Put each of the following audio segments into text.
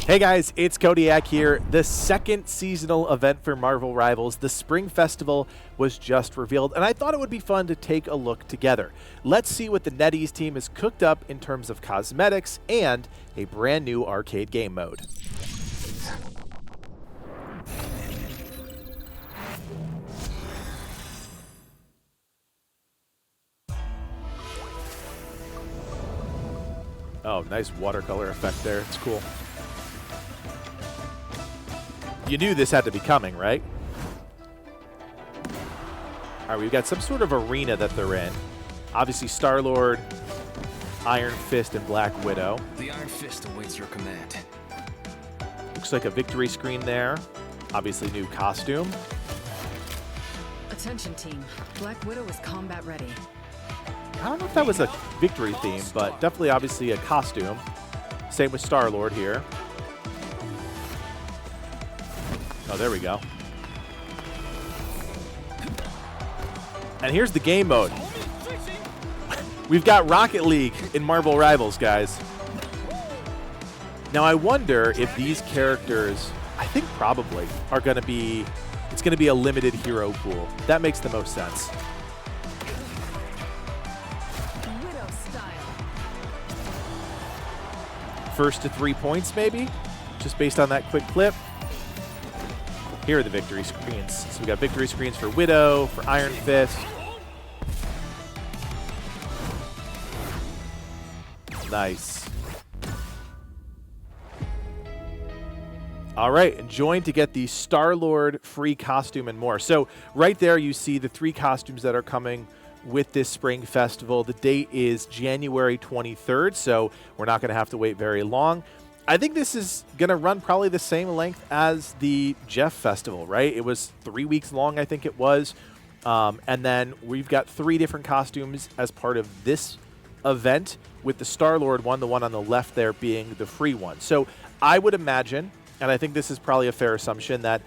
Hey guys, it's Kodiak here. The second seasonal event for Marvel Rivals, the Spring Festival, was just revealed, and I thought it would be fun to take a look together. Let's see what the NetEase team has cooked up in terms of cosmetics and a brand new arcade game mode. Oh, nice watercolor effect there. It's cool. You knew this had to be coming, right? All right, we've got some sort of arena that they're in. Obviously, Star-Lord, Iron Fist, and Black Widow. The Iron Fist awaits your command. Looks like a victory screen there. Obviously, new costume. Attention team, Black Widow is combat ready. I don't know if that was a victory theme, but definitely, obviously, a costume. Same with Star-Lord here. Oh, there we go. And here's the game mode. We've got Rocket League in Marvel Rivals, guys. Now, I wonder if these characters, I think probably, are going to be, it's going to be a limited hero pool. That makes the most sense. Widow style. First to 3 points, maybe? Just based on that quick clip. Here are the victory screens. So we got victory screens for Widow, for Iron Fist. Nice. All right, and join to get the Star-Lord free costume and more. So right there you see the 3 costumes that are coming with this Spring Festival. The date is January 23rd, so we're not going to have to wait very long. I think this is going to run probably the same length as the Jeff Festival, right? It was 3 weeks long, I think it was. And then we've got 3 different costumes as part of this event, with the Star-Lord one, the one on the left there, being the free one. So I would imagine, and I think this is probably a fair assumption, that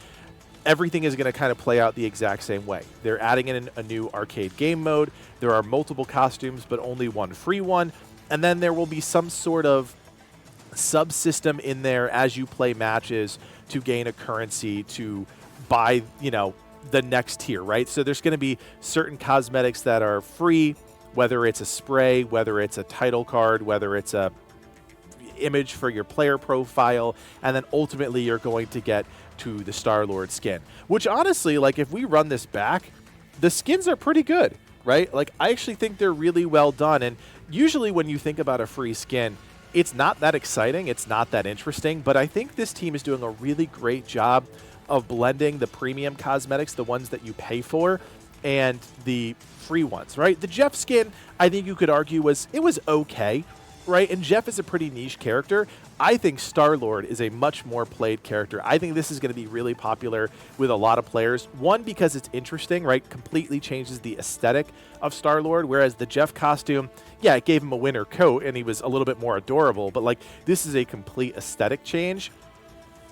everything is going to kind of play out the exact same way. They're adding in a new arcade game mode. There are multiple costumes, but only one free one. And then there will be some sort of subsystem in there as you play matches to gain a currency to buy, you know, the next tier, right? So there's going to be certain cosmetics that are free, whether it's a spray, whether it's a title card, whether it's a image for your player profile, and then ultimately you're going to get to the Star-Lord skin, which honestly, like, if we run this back, the skins are pretty good, right? Like, I actually think they're really well done. And usually when you think about a free skin, it's not that exciting, it's not that interesting, but I think this team is doing a really great job of blending the premium cosmetics, the ones that you pay for, and the free ones, right? The Jeff skin, I think you could argue was okay, right? And Jeff is a pretty niche character. I think Star-Lord is a much more played character. I think this is going to be really popular with a lot of players. One, because it's interesting, right? Completely changes the aesthetic of Star-Lord, whereas the Jeff costume, yeah, it gave him a winter coat and he was a little bit more adorable, but like, this is a complete aesthetic change.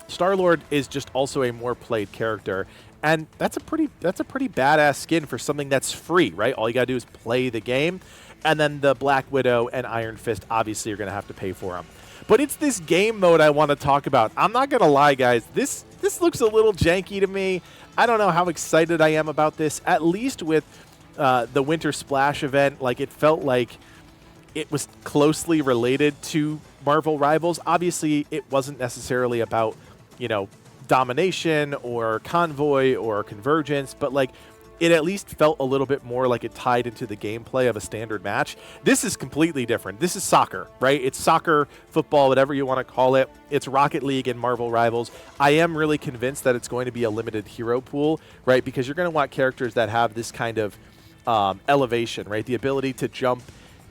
Star-Lord is just also a more played character, and that's a pretty badass skin for something that's free, right? All you gotta do is play the game, and then the Black Widow and Iron Fist obviously you're gonna have to pay for them. But it's this game mode I want to talk about. I'm not gonna lie, guys. This looks a little janky to me. I don't know how excited I am about this. At least with the Winter Splash event, like, it felt like it was closely related to Marvel Rivals. Obviously, it wasn't necessarily about, you know, domination or convoy or convergence, but like, it at least felt a little bit more like it tied into the gameplay of a standard match. This is completely different. This is soccer, right? It's soccer, football, whatever you want to call it. It's Rocket League and Marvel Rivals. I am really convinced that it's going to be a limited hero pool, right? Because you're going to want characters that have this kind of elevation, right? The ability to jump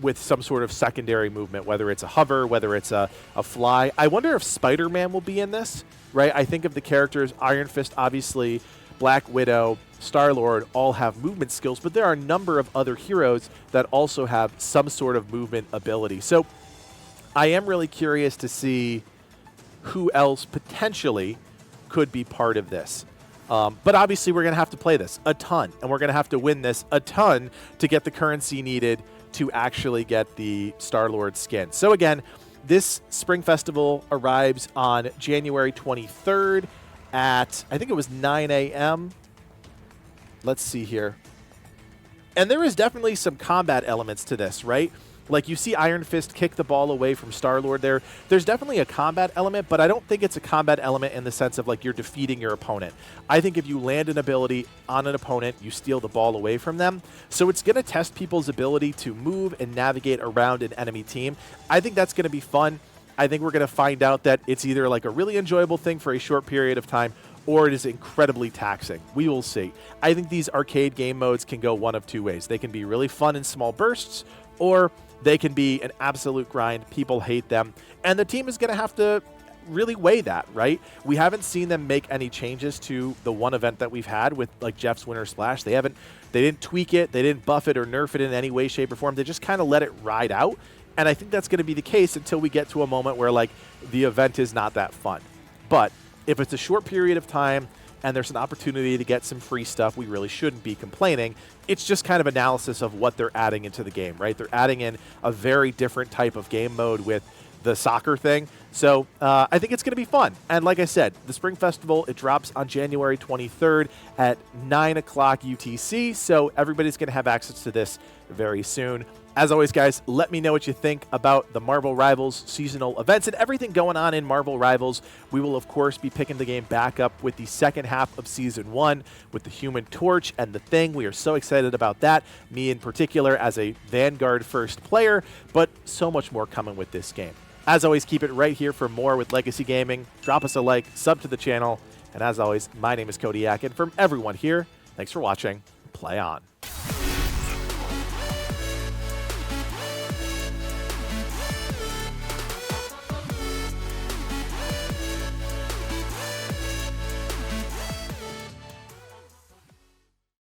with some sort of secondary movement, whether it's a hover, whether it's a fly. I wonder if Spider-Man will be in this, right? I think of the characters, Iron Fist, obviously, Black Widow, Star-Lord all have movement skills, but there are a number of other heroes that also have some sort of movement ability. So I am really curious to see who else potentially could be part of this. But obviously we're going to have to play this a ton, and we're going to have to win this a ton to get the currency needed to actually get the Star-Lord skin. So again, this Spring Festival arrives on January 23rd at, I think it was 9 a.m. Let's see here. And there is definitely some combat elements to this, right? Like, you see Iron Fist kick the ball away from Star-Lord there. There's definitely a combat element, but I don't think it's a combat element in the sense of, like, you're defeating your opponent. I think if you land an ability on an opponent, you steal the ball away from them. So it's going to test people's ability to move and navigate around an enemy team. I think that's going to be fun. I think we're going to find out that it's either, like, a really enjoyable thing for a short period of time, or it is incredibly taxing. We will see. I think these arcade game modes can go one of two ways. They can be really fun in small bursts, or they can be an absolute grind. People hate them. And the team is going to have to really weigh that, right? We haven't seen them make any changes to the one event that we've had with, like, Jeff's Winter Splash. They didn't tweak it. They didn't buff it or nerf it in any way, shape, or form. They just kind of let it ride out. And I think that's going to be the case until we get to a moment where, like, the event is not that fun. But if it's a short period of time and there's an opportunity to get some free stuff, we really shouldn't be complaining. It's just kind of analysis of what they're adding into the game, right? They're adding in a very different type of game mode with the soccer thing. So I think it's going to be fun. And like I said, the Spring Festival, it drops on January 23rd at 9 o'clock UTC. So everybody's going to have access to this very soon. As always, guys, let me know what you think about the Marvel Rivals seasonal events and everything going on in Marvel Rivals. We will, of course, be picking the game back up with the second half of Season 1 with the Human Torch and the Thing. We are so excited about that, me in particular as a Vanguard first player, but so much more coming with this game. As always, keep it right here for more with Legacy Gaming. Drop us a like, sub to the channel, and as always, my name is Kodiak, and from everyone here, thanks for watching. Play on.